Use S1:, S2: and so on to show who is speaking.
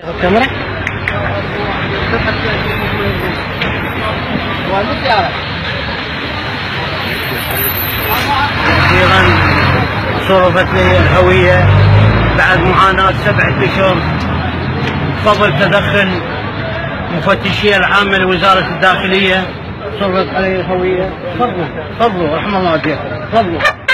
S1: الكاميرا أخيرا صرفت لي الهوية بعد معاناة 7 أشهر بفضل تدخل مفتشي العامة لوزارة الداخلية. صرفت علي الهوية. تفضلوا رحم الله والديكم، تفضلوا.